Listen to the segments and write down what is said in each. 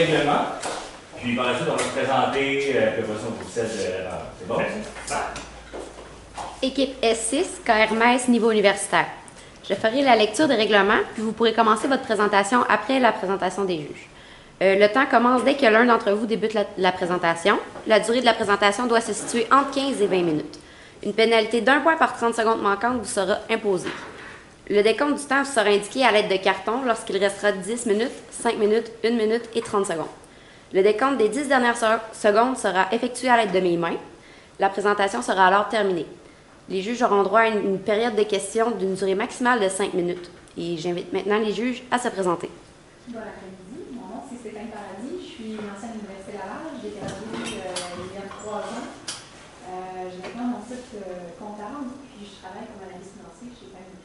règlement. Puis par la suite, on va se présenter, puis après ça, on procède. C'est bon? Équipe S6, KRMS niveau universitaire. Je ferai la lecture des règlements, puis vous pourrez commencer votre présentation après la présentation des juges. Le temps commence dès que l'un d'entre vous débute la présentation. La durée de la présentation doit se situer entre 15 et 20 minutes. Une pénalité d'1 point par 30 secondes manquantes vous sera imposée. Le décompte du temps vous sera indiqué à l'aide de cartons lorsqu'il restera 10 minutes, 5 minutes, 1 minute et 30 secondes. Le décompte des 10 dernières secondes sera effectué à l'aide de mes mains. La présentation sera alors terminée. Les juges auront droit à une période de questions d'une durée maximale de 5 minutes. Et j'invite maintenant les juges à se présenter. Bon après-midi, mon nom c'est Stéphane Paradis, je suis une ancienne université Laval, j'ai gradué il y a 3 ans. J'ai maintenant mon site comptable, puis je travaille comme analyste financier chez Famille.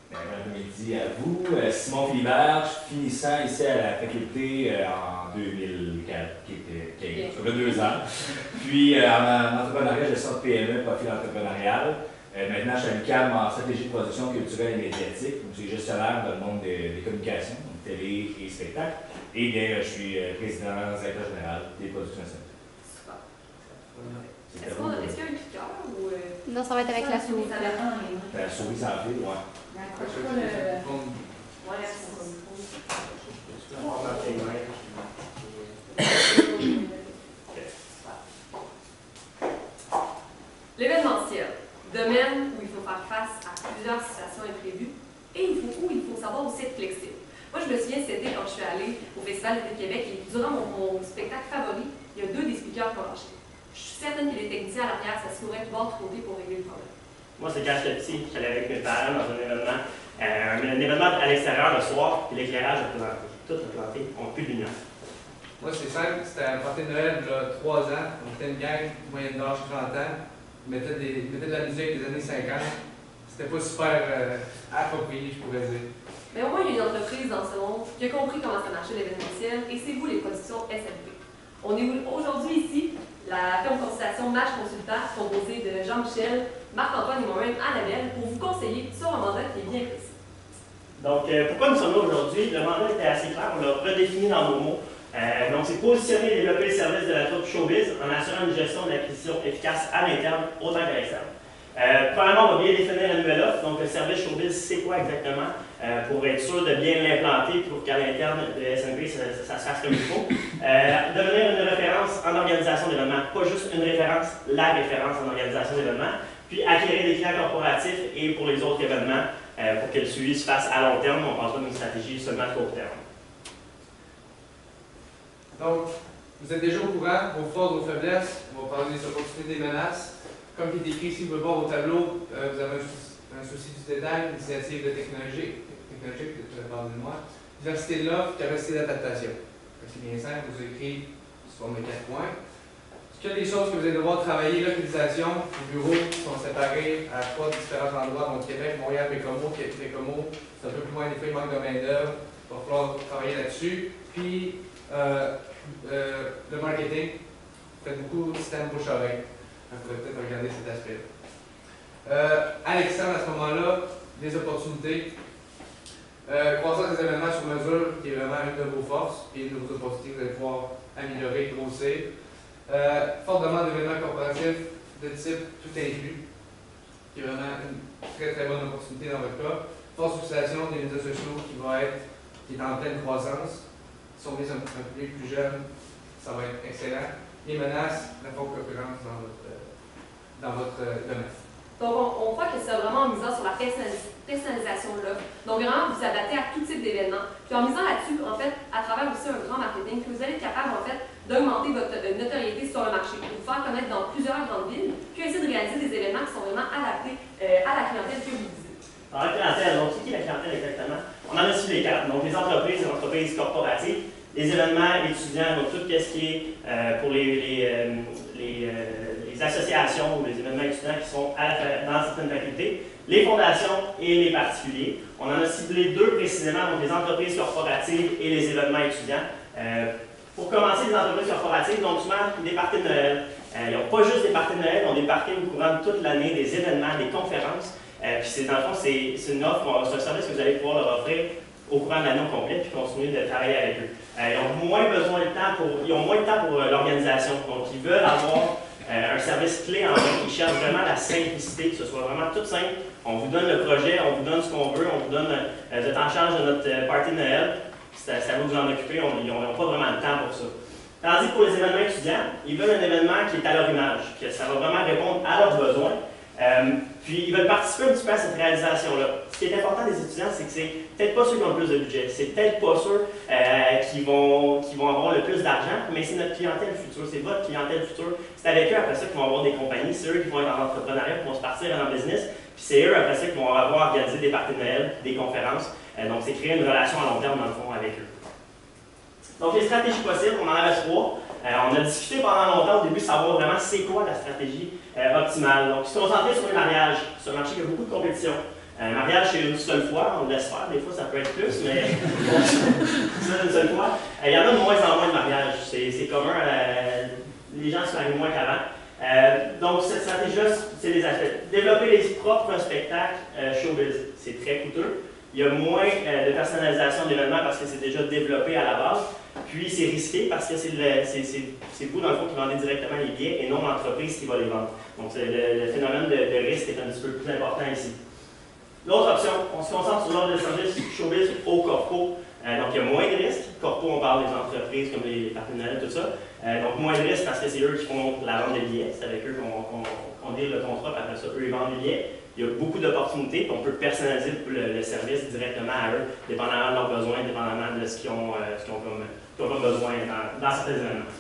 Bon après-midi à vous. Simon Philibert, finissant ici à la faculté en 2004, qui a 2 ans. Puis en entrepreneuriat, gestion de PME, profil entrepreneurial. Maintenant, je suis à l'UQAM en stratégie de production culturelle et médiatique. Je suis gestionnaire dans le monde des communications, donc télé et spectacle. Et bien, je suis président directeur général des productions nationales. Super. Est-ce qu'il y a un cliqueur ou. Non, ça va être avec la souris. La souris sans fil, oui. L'événementiel, domaine où il faut faire face à plusieurs situations imprévues et où il faut savoir aussi être flexible. Moi, je me souviens cet été quand je suis allée au Festival d'été de Québec et durant mon spectacle favori, il y a 2 des speakers qui ont lâché. Je suis certaine que les techniciens à l'arrière s'assureraient de voir de côté pour régler le problème. Moi, c'est quand j'étais petit, j'allais avec mes parents dans un événement à l'extérieur le soir, puis l'éclairage a planté. Tout a planté, on n'a plus de lumière. Moi, c'est simple, c'était un party de Noël il y a 3 ans. On était une gang, moyenne d'âge 30 ans. On mettait de la musique des années 50. C'était pas super approprié, je pourrais dire. Mais au moins, il y a une entreprise dans ce monde qui a compris comment ça marchait l'événementiel et c'est vous, les productions SMP. On est aujourd'hui ici, la firme consultation Match Consultant, composée de Jean-Michel, Marc-Antoine et moi-même, Annabelle, pour vous conseiller sur un mandat qui est bien précis. Donc, pourquoi nous sommes là aujourd'hui? Le mandat était assez clair, on l'a redéfini dans nos mots. Donc, c'est positionner et développer le service de la troupe Showbiz en assurant une gestion de l'acquisition efficace à l'interne autant qu'à l'externe. Premièrement, on va bien définir la nouvelle offre. Donc, le service Showbiz, c'est quoi exactement? Pour être sûr de bien l'implanter pour qu'à l'interne de SNP, ça se fasse comme il faut. Devenir une référence en organisation d'événements, pas juste une référence, la référence en organisation d'événements. Puis acquérir des clients corporatifs et pour les autres événements, pour que le suivi se fasse à long terme. On ne pense pas d'une stratégie seulement à court terme. Donc, vous êtes déjà au courant, vos forces, vos faiblesses. On va parler des opportunités, des menaces. Comme il est décrit ici, vous pouvez voir au tableau, vous avez un souci du détail, initiative de technologie, pardonnez-moi, diversité de l'offre, capacité d'adaptation. C'est bien simple, vous écrit sous forme de 4 points. Est-ce qu'il y a des choses que vous allez devoir travailler? Localisation, les bureaux sont séparés à 3 différents endroits, donc Québec, Montréal, Bécomo. C'est un peu plus loin, des fois, il manque de main-d'œuvre. Il va falloir travailler là-dessus. Puis, le marketing, vous faites beaucoup de système bouche-oreille. Vous pourrez peut-être regarder cet aspect-là. À l'externe, à ce moment-là, des opportunités. Croissance des événements sur mesure, qui est vraiment une de vos forces, et une de vos opportunités que vous allez pouvoir améliorer, grossir. Forte demande d'événements corporatifs de type tout inclus, qui est vraiment une très très bonne opportunité dans votre cas. Forte utilisation des médias sociaux qui est en pleine croissance. Si on vise un public plus jeune, ça va être excellent. Les menaces, la forte concurrence dans votre domaine. Donc, on voit que c'est vraiment en misant sur la personnalisation de l'offre. Donc, vraiment, vous adaptez à tout type d'événements. Puis en misant là-dessus, en fait, à travers aussi un grand marketing, que vous allez être capable, en fait, d'augmenter votre notoriété sur le marché, de vous faire connaître dans plusieurs grandes villes, puis essayer de réaliser des événements qui sont vraiment adaptés à la clientèle que vous visez. Alors, la clientèle, donc, c'est qui la clientèle exactement? On en a su les 4. Donc, les entreprises corporatives, les événements étudiants, donc tout ce qui est pour les associations ou les événements étudiants qui sont dans certaines facultés, les fondations et les particuliers. On en a ciblé 2 précisément, donc les entreprises corporatives et les événements étudiants. Pour commencer, les entreprises corporatives, donc souvent des parties de Noël. Ils n'ont pas juste des parties de Noël, ils ont des parties au courant de toute l'année, des événements, des conférences. Puis dans le fond, c'est une offre, c'est un service que vous allez pouvoir leur offrir au courant de l'année complète puis continuer de travailler avec eux. Ils ont moins de temps pour l'organisation. Donc, ils veulent avoir un service clé en main. Ils cherchent vraiment la simplicité, que ce soit vraiment tout simple. On vous donne le projet, on vous donne ce qu'on veut, on vous donne vous êtes en charge de notre party de Noël. C'est à vous de vous en occuper, ils n'ont pas vraiment le temps pour ça. Tandis que pour les événements étudiants, ils veulent un événement qui est à leur image, que ça va vraiment répondre à leurs besoins. Puis ils veulent participer un petit peu à cette réalisation-là. Ce qui est important des étudiants, c'est que c'est peut-être pas ceux qui ont le plus de budget, c'est peut-être pas ceux qui vont avoir le plus d'argent, mais c'est notre clientèle future, c'est votre clientèle future. C'est avec eux après ça qu'ils vont avoir des compagnies, c'est eux qui vont être en entrepreneuriat, qui vont se partir en business, puis c'est eux après ça qui vont avoir organisé des parties de Noël, des conférences. Donc c'est créer une relation à long terme dans le fond avec eux. Donc les stratégies possibles, on en avait 3. On a discuté pendant longtemps au début de savoir vraiment c'est quoi la stratégie optimale. Donc, se concentrer sur les mariages. C'est un marché qui a beaucoup de compétition. Un mariage, c'est une seule fois, on le laisse faire. Des fois, ça peut être plus, mais c'est une seule fois. Il y en a de moins en moins de mariages. C'est commun. Les gens se marient moins qu'avant. Donc, cette stratégie-là, c'est les aspects. Développer les propres spectacles showbiz. C'est très coûteux. Il y a moins de personnalisation de l'événement parce que c'est déjà développé à la base. Puis c'est risqué parce que c'est vous, dans le fond, qui vendez directement les billets et non l'entreprise qui va les vendre. Donc le phénomène de risque est un petit peu plus important ici. L'autre option, on se concentre sur l'ordre de service showbiz au corpo. Donc il y a moins de risques. Corpo, on parle des entreprises comme les partenaires, tout ça. Donc moins de risques parce que c'est eux qui font la vente des billets. C'est avec eux qu'on dit le contrat, puis après ça, eux, ils vendent les billets. Il y a beaucoup d'opportunités, puis on peut personnaliser le service directement à eux, dépendamment de leurs besoins, dépendamment de ce qu'ils ont comme besoin dans certains événements.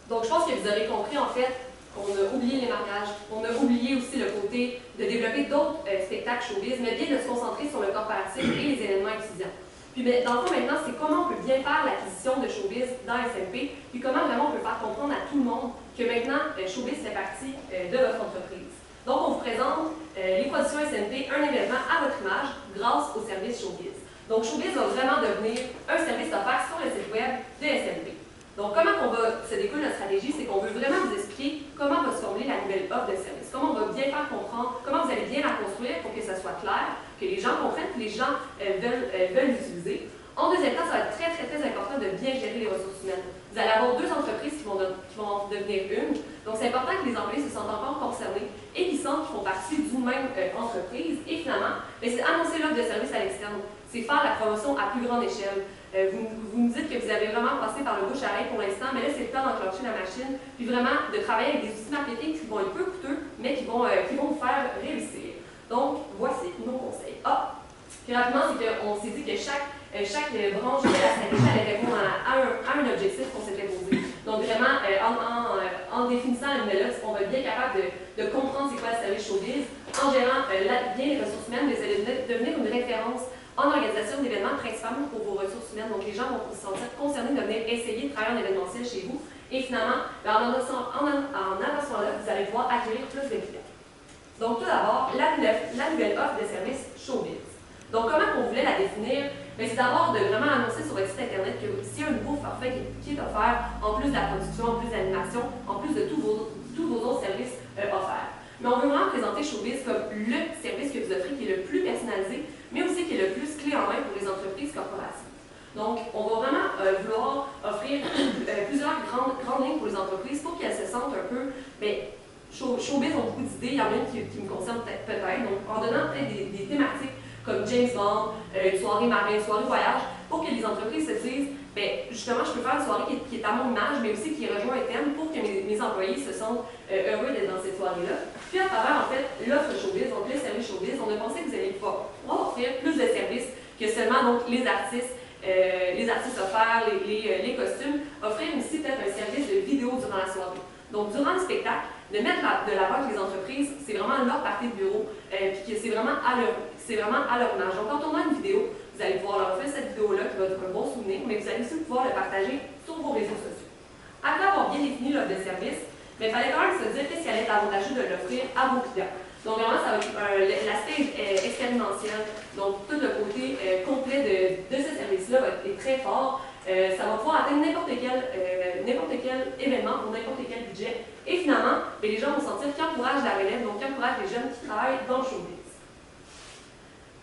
Donc, je pense que vous avez compris, en fait, qu'on a oublié les mariages, on a oublié aussi le côté de développer d'autres spectacles showbiz, mais bien de se concentrer sur le corporatif et les événements étudiants. Puis, dans le fond, maintenant, c'est comment on peut bien faire l'acquisition de showbiz dans SMP, puis comment vraiment on peut faire comprendre à tout le monde que maintenant, showbiz fait partie de votre entreprise. Donc, on vous présente les productions SMP, un événement à votre image grâce au service Showbiz. Donc, Showbiz va vraiment devenir un service offert sur le site web de SMP. Donc, se découle notre stratégie, c'est qu'on veut vraiment vous expliquer comment va se formuler la nouvelle offre de service, comment on va bien faire comprendre, comment vous allez bien la construire pour que ça soit clair, que les gens comprennent, que les gens veulent l'utiliser. En deuxième temps, ça va être très, très, très important de bien gérer les ressources humaines. Vous allez avoir 2 entreprises qui vont devenir une. Donc, c'est important que les employés se sentent encore concernés et qu'ils sentent qu'ils font partie d'une même entreprise. Et finalement, c'est annoncer l'offre de service à l'externe. C'est faire la promotion à plus grande échelle. Vous me dites que vous avez vraiment passé par le bouche-à-oreille pour l'instant, mais là, c'est le temps d'enclencher la machine, puis vraiment de travailler avec des outils marketing qui vont être peu coûteux, mais qui vont vous faire réussir. Donc, voici nos conseils. Puis rapidement, c'est qu'on s'est dit que chaque branche de la stratégie allait répondre à un objectif qu'on s'était posé. Donc vraiment, en définissant la nouvelle offre, on va être bien capable de comprendre c'est quoi le service showbiz. En gérant bien les ressources humaines, vous allez devenir une référence en organisation d'événements, principalement pour vos ressources humaines. Donc les gens vont se sentir concernés de venir essayer de travailler en événementiel chez vous. Et finalement, en avançant là, vous allez pouvoir accueillir plus de clients. Donc tout d'abord, la nouvelle offre de service showbiz. Donc, comment on voulait la définir? C'est d'abord de vraiment annoncer sur votre site Internet que s'il y a un nouveau forfait qui est offert, en plus de la production, en plus de l'animation, en plus de tous vos autres services offerts. Mais on veut vraiment présenter Showbiz comme le service que vous offrez qui est le plus personnalisé, mais aussi qui est le plus clé en main pour les entreprises corporatives. Donc, on va vraiment vouloir offrir plusieurs grandes lignes pour les entreprises pour qu'elles se sentent un peu... Showbiz ont beaucoup d'idées, il y en a une qui me concerne peut-être, donc en donnant peut-être des thématiques comme James Bond, une soirée marin, une soirée voyage, pour que les entreprises se disent, justement, je peux faire une soirée qui est à mon image, mais aussi qui rejoint un thème pour que mes employés se sentent heureux d'être dans cette soirée-là. Puis à travers, en fait, l'offre Showbiz, donc le service Showbiz, on a pensé que vous allez pouvoir offrir plus de services que seulement donc, les artistes offerts, les costumes, offrir aussi peut-être un service de vidéo durant la soirée. Donc, durant le spectacle, de mettre de l'avant que les entreprises, c'est vraiment leur partie de bureau, puis que c'est vraiment à leur image. Donc, quand on a une vidéo, vous allez pouvoir leur offrir cette vidéo-là qui va être un bon souvenir, mais vous allez aussi pouvoir le partager sur vos réseaux sociaux. Après avoir bien défini l'offre de service, il fallait quand même se dire qu'est-ce qui allait être avantageux de l'offrir à vos clients. Donc, vraiment, ça va être l'aspect expérientiel. Donc, tout le côté complet de ce service-là va être très fort. Ça va pouvoir atteindre n'importe quel événement ou n'importe quel budget. Et finalement, les gens vont sentir qu'ils encouragent la relève, donc qu'ils encouragent les jeunes qui travaillent dans le showbiz.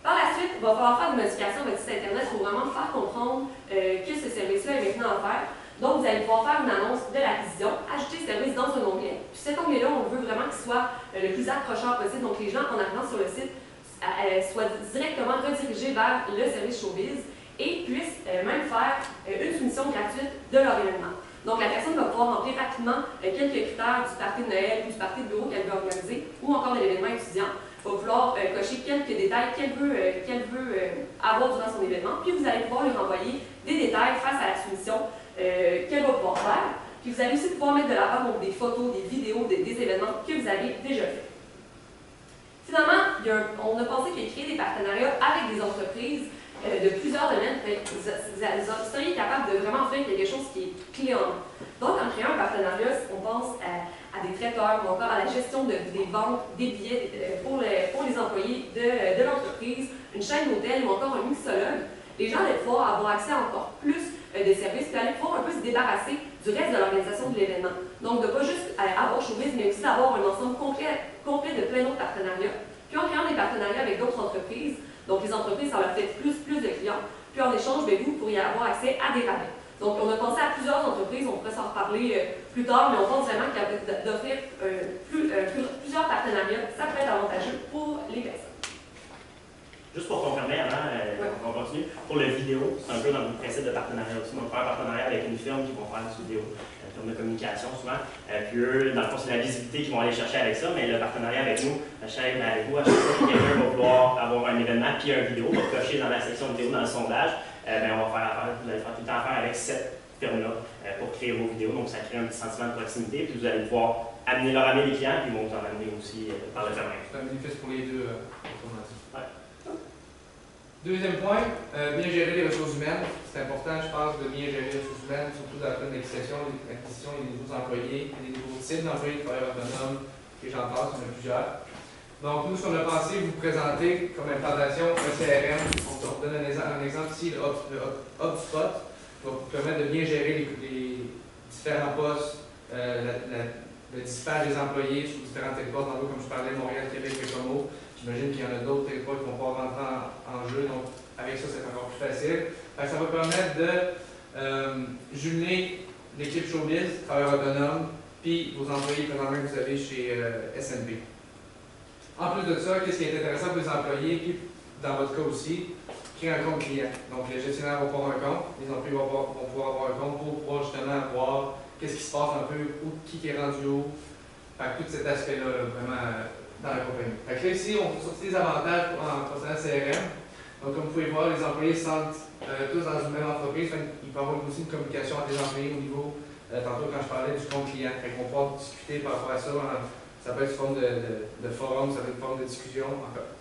Par la suite, il va falloir faire des modifications à votre site Internet pour vraiment faire comprendre que ce service-là est maintenant offert. Donc, vous allez pouvoir faire une annonce de l'acquisition, ajouter le service dans un onglet. Puis cet onglet-là, on veut vraiment qu'il soit le plus accrocheur possible. Donc, les gens, en arrivant sur le site, soient directement redirigés vers le service Showbiz et puissent même faire une soumission gratuite de leur événement. Donc, la personne va pouvoir remplir rapidement quelques critères du party de Noël ou du party de bureau qu'elle veut organiser ou encore de l'événement étudiant. Va vouloir cocher quelques détails qu'elle veut avoir durant son événement, puis vous allez pouvoir lui renvoyer des détails face à la soumission qu'elle va pouvoir faire. Puis vous allez aussi pouvoir mettre de l'avant des photos, des vidéos, des événements que vous avez déjà fait. Finalement, on a pensé que créer des partenariats avec des entreprises de plusieurs domaines, vous seriez capable de vraiment faire quelque chose qui est clé en main. Donc, en créant un partenariat, on pense à des traiteurs ou encore à la gestion des ventes, des billets pour les employés de l'entreprise, une chaîne d'hôtel ou encore un mixologue. Les gens allaient pouvoir avoir accès à encore plus de services, puis allaient pouvoir un peu se débarrasser du reste de l'organisation de l'événement. Donc, de ne pas juste avoir Showbiz, mais aussi d'avoir un ensemble complet de plein d'autres partenariats. Puis en créant des partenariats avec d'autres entreprises, donc les entreprises, ça leur fait plus de clients, puis en échange, vous pourriez avoir accès à des rabais. Donc, on a pensé à plusieurs entreprises, on pourrait s'en reparler plus tard, mais on pense vraiment d'offrir plusieurs partenariats, ça peut être avantageux pour les personnes. Juste pour confirmer avant, on continue, pour le vidéo, c'est un peu dans le principe de partenariat aussi. Donc, faire un partenariat avec une firme qui vont faire du vidéo, une firme de communication souvent. Puis eux, dans le fond, c'est la visibilité qu'ils vont aller chercher avec ça, mais le partenariat avec nous, avec vous, à chaque fois que quelqu'un va vouloir avoir un événement puis une vidéo, va cocher dans la section vidéo, dans le sondage, on va faire affaire, vous allez faire tout le temps affaire avec cette firme-là pour créer vos vidéos. Donc, ça crée un petit sentiment de proximité, puis vous allez pouvoir leur amener les clients, puis ils vont vous en amener aussi par le fait même. C'est un bénéfice pour les deux, Deuxième point, bien gérer les ressources humaines. C'est important, je pense, de bien gérer les ressources humaines, surtout dans la pleine d'acquisition des nouveaux employés, des nouveaux types d'employés, de travailleurs autonomes, et j'en passe, il y en a plusieurs. Donc, nous, ce qu'on a pensé vous présenter comme implantation un CRM, on vous donne un exemple ici, le HubSpot, qui va vous permettre de bien gérer les différents postes, le dispatch des employés sur différents territoires, comme je parlais, Montréal, Québec, Bécomo. J'imagine qu'il y en a d'autres territoires qui vont pouvoir rentrer en jeu, donc avec ça, c'est encore plus facile. Ça va permettre de jumeler l'équipe Showbiz, travailleurs autonomes, puis vos employés présentement que vous avez chez SNP. En plus de ça, qu'est-ce qui est intéressant pour les employés, puis dans votre cas aussi, créer un compte client. Donc, les gestionnaires vont avoir un compte, les employés vont pouvoir avoir un compte pour pouvoir justement voir qu'est-ce qui se passe un peu, qui est rendu où. Fait que tout cet aspect-là, vraiment, dans la compagnie. Fait que là, ici, on sortit des avantages en procédant CRM. Donc, comme vous pouvez voir, les employés se sentent tous dans une même entreprise. Il peut y avoir aussi une communication entre les employés au niveau, tantôt quand je parlais du compte client. Fait qu'on va pouvoir discuter par rapport à ça. Ça peut être sous forme de forum, ça peut être une forme de discussion.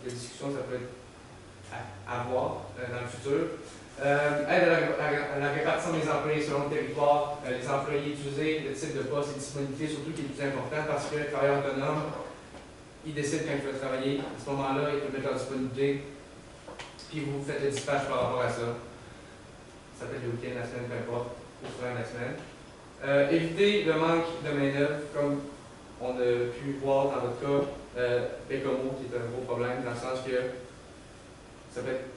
La discussion, ça peut être à voir dans le futur. Aide à la répartition des employés selon le territoire. Les employés utilisés, le type de poste et disponibilité, surtout qui est le plus important parce que le travailleur autonome, ils décident quand ils veulent travailler. À ce moment-là, ils peuvent mettre leur disponibilité. Puis vous faites le dispatch par rapport à ça. Ça peut être le week-end, la semaine, peu importe, ou souvent la semaine. Éviter le manque de main-d'œuvre, comme on a pu voir dans votre cas, Bécomo, qui est un gros problème, dans le sens que ça peut être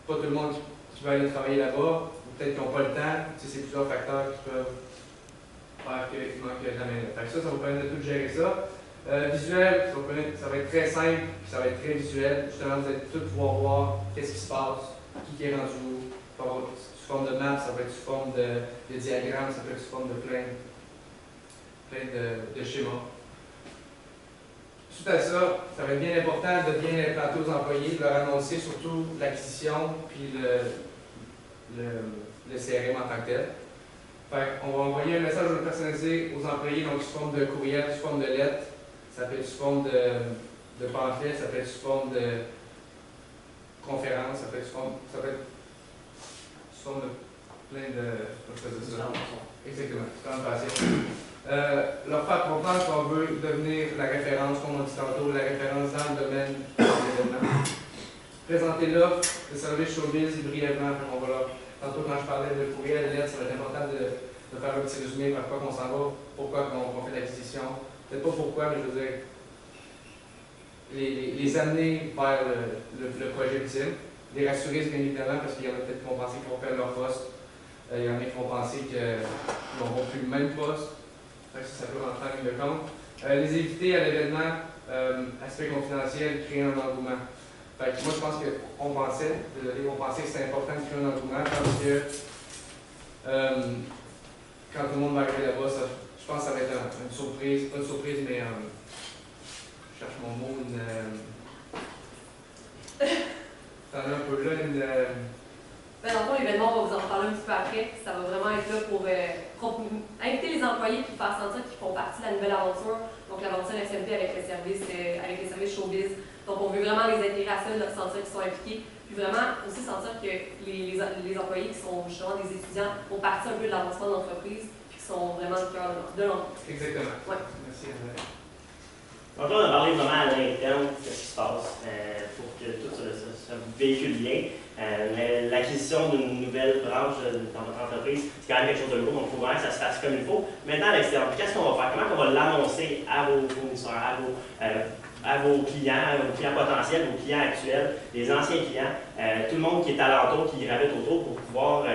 pas tout le monde qui va aller travailler là-bas, ou peut-être qu'ils n'ont pas le temps. Tu sais, c'est plusieurs facteurs qui peuvent faire qu'il manque de la main-d'œuvre. Ça vous permet de tout gérer ça. Visuel, ça va être très simple, puis ça va être très visuel. Justement, vous allez tout pouvoir voir qu'est-ce qui se passe, qui est rendu où. Ça va être sous forme de map, ça va être sous forme de diagramme, ça peut être sous forme de plein de schémas. Suite à ça, ça va être bien important de bien implanter aux employés, de leur annoncer surtout l'acquisition puis le CRM en tant que tel. Fait on va envoyer un message personnalisé aux employés, donc sous forme de courriel, sous forme de lettre. Ça peut être sous forme de pamphlet, ça peut être sous forme de conférence, ça peut être sous forme de plein de... Exactement, leur faire comprendre qu'on veut devenir la référence, comme on dit tantôt, la référence dans le domaine de l'événement. Présenter l'offre de service Showbiz brièvement. Tantôt quand je parlais de courriel, de lettre, ça va être important de faire un petit résumé par quoi qu'on s'en va, pourquoi qu'on fait l'acquisition. Peut-être pas pourquoi, mais je veux dire, les amener vers le projet ultime. les rassurer, bien évidemment, parce qu'il y en a peut-être qui vont penser qu'ils vont perdre leur poste. Il y en a qui vont penser qu'ils n'auront plus le même poste. Ça peut rentrer en ligne de compte. Les éviter à l'événement, aspect confidentiel, créer un engouement. Fait que moi, je pense qu'on pensait que c'était important de créer un engouement parce que quand tout le monde va arriver là-bas, je pense que ça va être une surprise, pas une surprise, mais je cherche mon mot, t'en as un peu là, Ben, dans le fond, l'événement, on va vous en reparler un petit peu après. Ça va vraiment être là pour inviter les employés et faire sentir qu'ils font partie de la nouvelle aventure. Donc, l'aventure SMP avec les services showbiz. Donc, on veut vraiment les intégrer à ça, leur sentir qu'ils sont impliqués. Puis vraiment aussi sentir que les employés qui sont justement des étudiants font partie un peu de l'avancement de l'entreprise et qui sont vraiment le cœur de l'entreprise. Exactement. Ouais. Merci, André. Donc là, on a parlé vraiment à l'interne de ce qui se passe pour que tout ça véhicule bien. L'acquisition d'une nouvelle branche dans votre entreprise, c'est quand même quelque chose de gros, donc il faut vraiment que ça se fasse comme il faut. Maintenant, à l'extérieur, qu'est-ce qu'on va faire? Comment on va l'annoncer à vos fournisseurs, à vos clients potentiels, vos clients actuels, les anciens clients, tout le monde qui est alentour, qui gravite autour pour pouvoir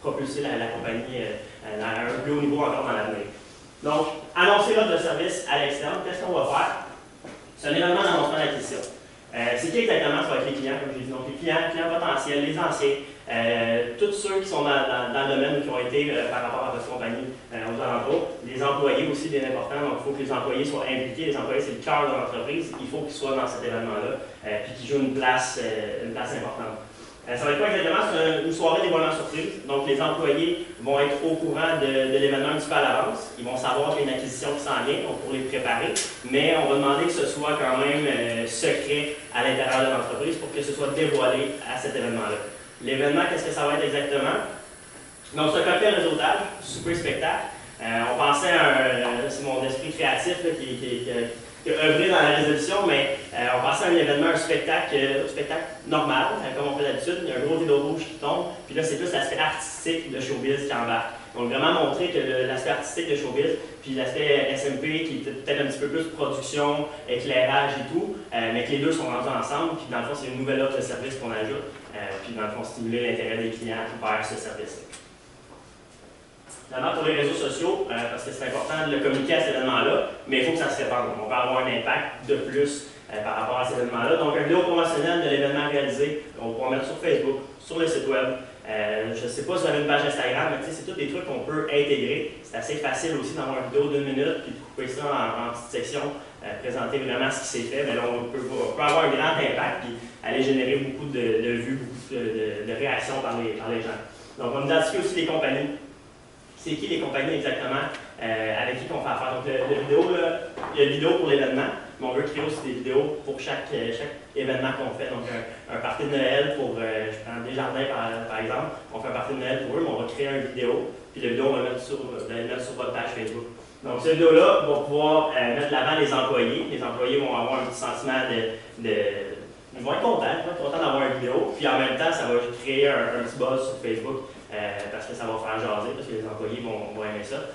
propulser la compagnie à un plus haut niveau encore dans l'avenir. Donc, annoncer l'offre de service à l'externe, qu'est-ce qu'on va faire? C'est un événement d'annoncement d'acquisition. C'est qui exactement? Ça va être les clients, comme je l'ai dit. Donc, les clients potentiels, les anciens, tous ceux qui sont dans le domaine ou qui ont été par rapport à votre compagnie aux alentours. Les employés aussi, bien important. Donc, il faut que les employés soient impliqués. Les employés, c'est le cœur de l'entreprise. Il faut qu'ils soient dans cet événement-là puis qu'ils jouent une place importante. Ça va être quoi exactement? C'est une soirée d'événement surprise. Donc, les employés vont être au courant de l'événement un petit peu à l'avance. Ils vont savoir qu'il y a une acquisition qui s'en vient, donc pour les préparer. Mais on va demander que ce soit quand même secret à l'intérieur de l'entreprise pour que ce soit dévoilé à cet événement-là. L'événement, qu'est-ce que ça va être exactement? Donc, c'est un cocktail réseautage, super spectacle. On pensait c'est mon esprit créatif là, qui a œuvré dans la résolution, mais on pensait à un événement, un spectacle normal, comme on fait d'habitude. Il y a un gros rideau rouge qui tombe, puis là, c'est plus l'aspect artistique de showbiz qui embarque. Donc, vraiment montrer que l'aspect artistique de showbiz, puis l'aspect SMP qui est peut-être un petit peu plus production, éclairage et tout, mais que les deux sont rendus ensemble, puis dans le fond, c'est une nouvelle offre de service qu'on ajoute, puis dans le fond, stimuler l'intérêt des clients vers ce service-là. Finalement, pour les réseaux sociaux, parce que c'est important de le communiquer à cet événement-là, mais il faut que ça se répande. On va avoir un impact de plus par rapport à cet événement-là. Donc, une vidéo promotionnelle de l'événement réalisé, on pourra mettre sur Facebook, sur le site web. Je ne sais pas si vous avez une page Instagram, mais c'est tous des trucs qu'on peut intégrer. C'est assez facile aussi d'avoir une vidéo d'1 minute, puis de couper ça en petites sections, présenter vraiment ce qui s'est fait. Mais là, on peut avoir un grand impact, puis aller générer beaucoup de vues, beaucoup de réactions par les gens. Donc, on va nous indiquer aussi les compagnies. C'est qui les compagnies exactement avec qui on fait affaire. Donc, il y a une vidéo pour l'événement, mais on veut créer aussi des vidéos pour chaque événement qu'on fait. Donc, un party de Noël pour, je prends Desjardins par exemple, on fait un party de Noël pour eux, mais on va créer une vidéo, puis la vidéo, on va mettre sur votre page Facebook. Donc, cette vidéo-là va pouvoir mettre de l'avant les employés. Les employés vont avoir un petit sentiment ils vont être contents d'avoir une vidéo, puis en même temps, ça va créer un petit buzz sur Facebook. Parce que ça va faire jaser, parce que les employés vont aimer ça.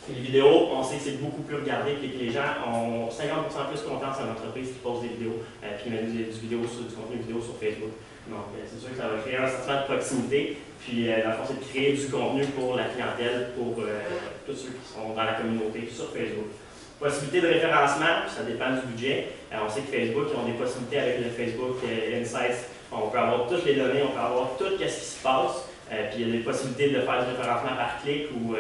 Les vidéos, on sait que c'est beaucoup plus regardé, puis que les gens ont 50% plus confiance en l'entreprise qui pose des vidéos, puis mettent du contenu vidéo sur Facebook. Donc, c'est sûr que ça va créer un sentiment de proximité, puis dans le fond, c'est de créer du contenu pour la clientèle, pour tous ceux qui sont dans la communauté sur Facebook. Possibilité de référencement, ça dépend du budget. On sait que Facebook, ils ont des possibilités avec le Facebook Insights. On peut avoir toutes les données, on peut avoir tout ce qui se passe. Puis il y a des possibilités de faire du référencement par clic ou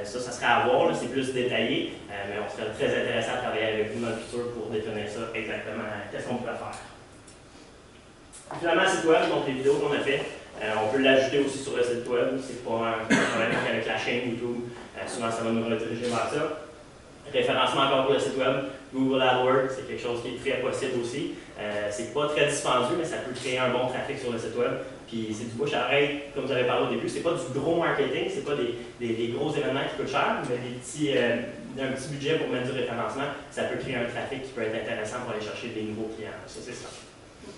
ça serait à voir, c'est plus détaillé. Mais on serait très intéressé à travailler avec vous dans le futur pour définir ça exactement, qu'est-ce qu'on pourrait faire. Finalement, le site web, donc les vidéos qu'on a fait, on peut l'ajouter aussi sur le site web. C'est pas un problème avec la chaîne YouTube. Souvent, ça va nous rediriger vers ça. Référencement encore pour le site web, Google AdWords, c'est quelque chose qui est très possible aussi. C'est pas très dispendieux, mais ça peut créer un bon trafic sur le site web. Puis c'est du bouche à oreille, comme vous avez parlé au début, c'est pas du gros marketing, c'est pas des gros événements qui coûtent cher, mais un petit budget pour mettre du référencement, ça peut créer un trafic qui peut être intéressant pour aller chercher des nouveaux clients. Ça, c'est ça.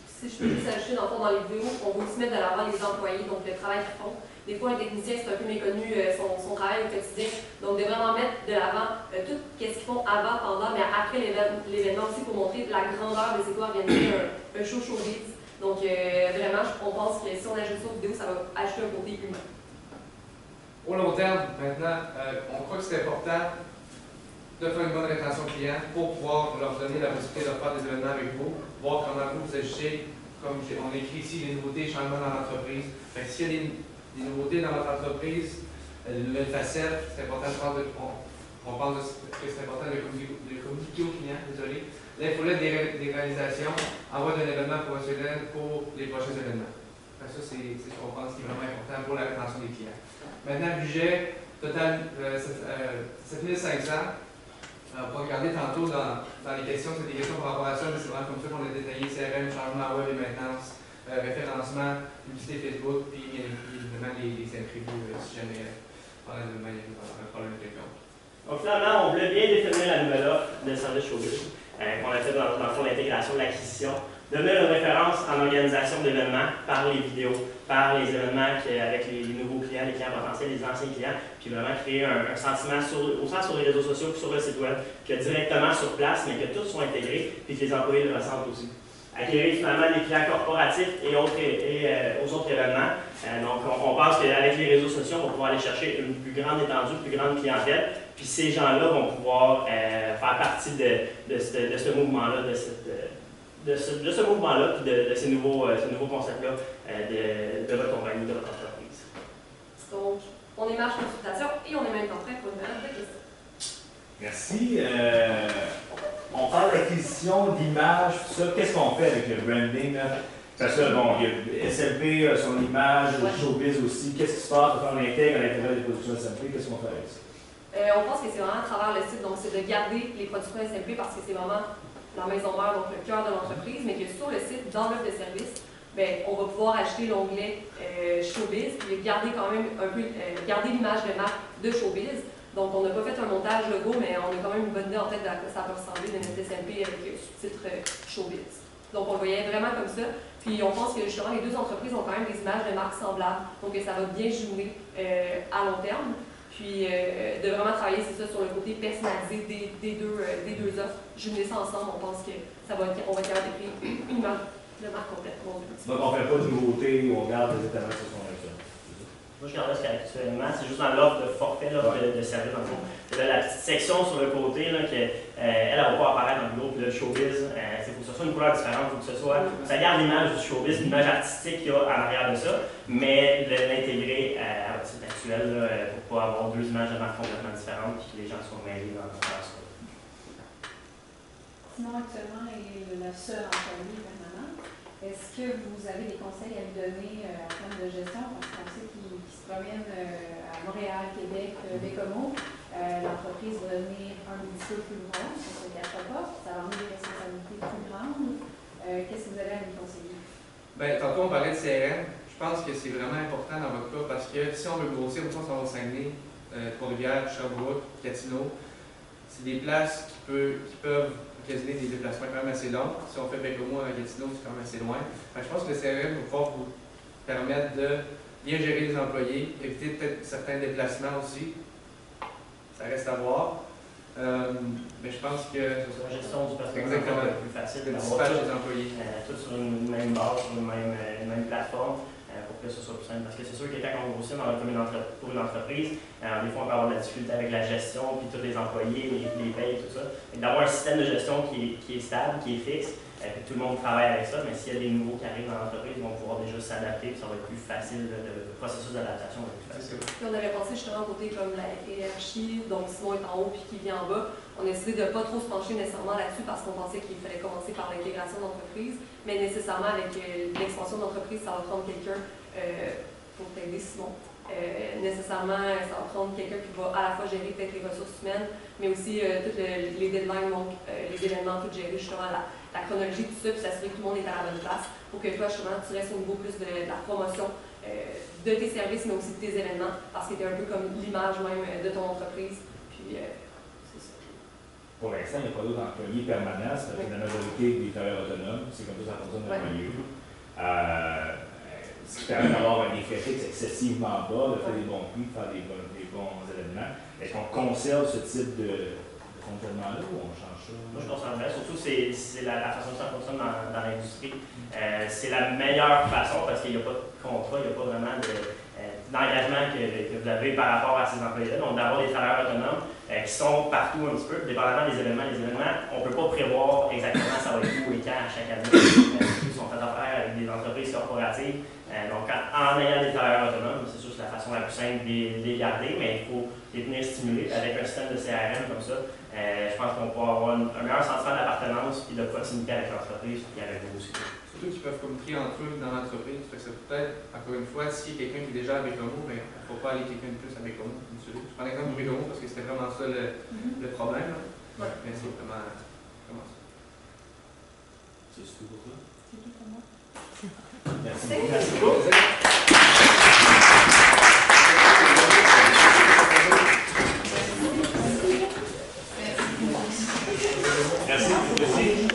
Si je peux juste ajouter dans les vidéos, on va aussi mettre de l'avant les employés, donc le travail qu'ils font. Des fois, un technicien, c'est un peu méconnu son travail au quotidien. Donc, de vraiment mettre de l'avant tout ce qu'ils font avant, pendant, mais après l'événement aussi pour montrer la grandeur de c'est quoi organiser un show showbiz. Donc, vraiment, on pense que si on ajoute ça aux vidéos, ça va ajouter un côté humain. Au long terme, maintenant, on croit que c'est important de faire une bonne rétention client pour pouvoir leur donner la possibilité de faire des événements avec vous, voir comment vous agissez, comme on écrit ici, les nouveautés, changements dans l'entreprise. S'il y a des nouveautés dans votre entreprise, de nouvelles facettes, c'est important de prendre on pense que c'est important de communiquer aux clients, désolé. L'infolette des réalisations, envoie d'un événement professionnel pour les prochains événements. Ça, c'est ce qu'on pense qui est vraiment important pour la rétention des clients. Maintenant, budget total 7500. On va regarder tantôt dans les questions, c'est des questions par rapport à ça, mais c'est vraiment comme ça qu'on a détaillé CRM, changement web et maintenance, référencement, publicité Facebook, puis bien évidemment les imprévus si jamais pendant l'événement il y a un problème quelconque. Donc finalement, on voulait bien définir la nouvelle offre de service showbiz qu'on a fait dans le fond l'intégration, l'acquisition, devenir une référence en organisation d'événements par les vidéos, par les événements avec les nouveaux clients, les clients potentiels, les anciens clients, puis vraiment créer un sentiment autant sur les réseaux sociaux que sur le site web, que directement sur place, mais que tous soient intégrés, puis que les employés le ressentent aussi. Acquérir finalement des clients corporatifs et aux autres événements. Donc, on pense qu'avec les réseaux sociaux, on va pouvoir aller chercher une plus grande étendue, une plus grande clientèle. Puis ces gens-là vont pouvoir faire partie de ce mouvement-là, de ce mouvement-là, puis de ces nouveaux concepts-là de votre compagnie, de votre entreprise. Donc, on est marche consultation et on est même en train pour une période de questions. Merci. On parle d'acquisition, d'image, tout ça. Qu'est-ce qu'on fait avec le branding? Là? Parce que, bon, il y a SLP, son image, Showbiz aussi. Qu'est-ce qui se passe? On l'intègre à l'intérieur des productions SLP. Qu'est-ce qu'on fait avec ça? On pense que c'est vraiment à travers le site, donc c'est de garder les productions SLP parce que c'est vraiment la maison mère, donc le cœur de l'entreprise, mais que sur le site, dans l'offre de service, bien, on va pouvoir ajouter l'onglet Showbiz et garder quand même un peu, garder l'image de marque de Showbiz. Donc, on n'a pas fait un montage logo, mais on a quand même une bonne idée en tête de à quoi ça peut ressembler de notre SLP avec le sous-titre Showbiz. Donc, on le voyait vraiment comme ça. Puis, on pense que justement, les deux entreprises ont quand même des images de marques semblables, donc ça va bien jumeler à long terme. Puis, de vraiment travailler, c'est ça, sur le côté personnalisé des deux offres. Jumeler ça ensemble, on pense que on va être capable de créer une image de marque complète. Donc, on ne fait pas de nouveautés, on garde les événements qui se sont avec ça. Moi, je garde ce qu'actuellement, c'est juste dans l'offre de forfait, l'offre de service, dans le fond. Là, la petite section sur le côté, là, elle ne va pas apparaître dans le groupe, le showbiz. Il faut que ce soit une couleur différente, il faut que ce soit. Ça garde l'image du showbiz, l'image artistique qu'il y a en arrière de ça, mais l'intégrer à votre site actuel là, pour pas avoir deux images de marque complètement différentes et que les gens soient mêlés dans ça. Sinon, actuellement, il est le seul employé permanent. Est-ce que vous avez des conseils à lui donner en termes de gestion? Parce qu'on sait qu'il se promène à Montréal, Québec, Bécomo. L'entreprise va devenir un petit peu plus grosse, on ne se cache pas. Ça va amener des responsabilités plus grandes. Qu'est-ce que vous avez à lui conseiller? Bien, tantôt, on parlait de CRM. Je pense que c'est vraiment important dans votre cas parce que si on veut grossir, on va au Saguenay, Trois-Rivières, Sherbrooke, Gatineau. C'est des places qui peuvent occasionner des déplacements quand même assez longs. Si on fait Bécomo à Gatineau, c'est quand même assez loin. Je pense que le CRM va pouvoir vous permettre de bien gérer les employés, éviter peut-être certains déplacements aussi. Ça reste à voir. Mais je pense que la gestion du personnel est plus facile de d'avoir dispatcher les employés. Tout sur une même base, sur une même plateforme. Pour que ce soit plus simple. Parce que c'est sûr que quand on grossit pour une entreprise, des fois on peut avoir de la difficulté avec la gestion, puis tous les employés, les payes, tout ça. D'avoir un système de gestion qui est stable, qui est fixe, puis tout le monde travaille avec ça, mais s'il y a des nouveaux qui arrivent dans l'entreprise, ils vont pouvoir déjà s'adapter, puis ça va être plus facile, le processus d'adaptation va être plus facile. Puis on avait pensé justement au côté comme la hiérarchie, donc Simon est en haut puis qui vient en bas. On a décidé de ne pas trop se pencher nécessairement là-dessus parce qu'on pensait qu'il fallait commencer par l'intégration d'entreprise, mais nécessairement avec l'expansion d'entreprise, ça va prendre quelqu'un pour t'aider, Simon. Nécessairement, ça va prendre quelqu'un qui va à la fois gérer peut-être les ressources humaines, mais aussi toutes les deadlines, donc les événements, tout gérer justement la chronologie, tout ça, puis s'assurer que tout le monde est à la bonne place pour que toi, justement, tu restes au niveau plus de la promotion de tes services, mais aussi de tes événements, parce que tu es un peu comme l'image même de ton entreprise. Puis, c'est ça. Pour l'instant, il n'y a pas d'autres employés permanents, ça fait la majorité des travailleurs autonomes, c'est comme ça fonctionne dans le milieu. Ce qui permet d'avoir un effet fixe excessivement bas, de faire des bons prix, de faire des bons événements. Est-ce qu'on conserve ce type de fonctionnement fonctionnement-là ou on change ça? Moi, je concentre surtout c'est la façon dont ça fonctionne dans l'industrie. C'est la meilleure façon parce qu'il n'y a pas de contrat, il n'y a pas vraiment d'engagement que vous avez par rapport à ces employés-là. Donc, d'avoir des travailleurs autonomes qui sont partout un petit peu, dépendamment des événements. Les événements, on ne peut pas prévoir exactement ça va être où et quand à chaque année. Ils sont faits affaire avec des entreprises corporatives. Donc, en ayant des travailleurs autonomes, c'est sûr que c'est la façon la plus simple de les garder, mais il faut les tenir stimulés avec un système de CRM comme ça. Je pense qu'on peut avoir un meilleur sentiment d'appartenance et de proximité avec l'entreprise et avec vous aussi. Surtout qu'ils peuvent communiquer entre eux dans l'entreprise. Fait que ça peut être, encore une fois, si quelqu'un qui est déjà avec Bécomo, il ne faut pas aller quelqu'un de plus avec Bécomo. Je prends l'exemple de Bécomo parce que c'était vraiment ça le problème. Ouais. Mais c'est vraiment ça. C'est tout pour toi? C'est tout pour moi. Merci. Merci beaucoup. Merci. Merci.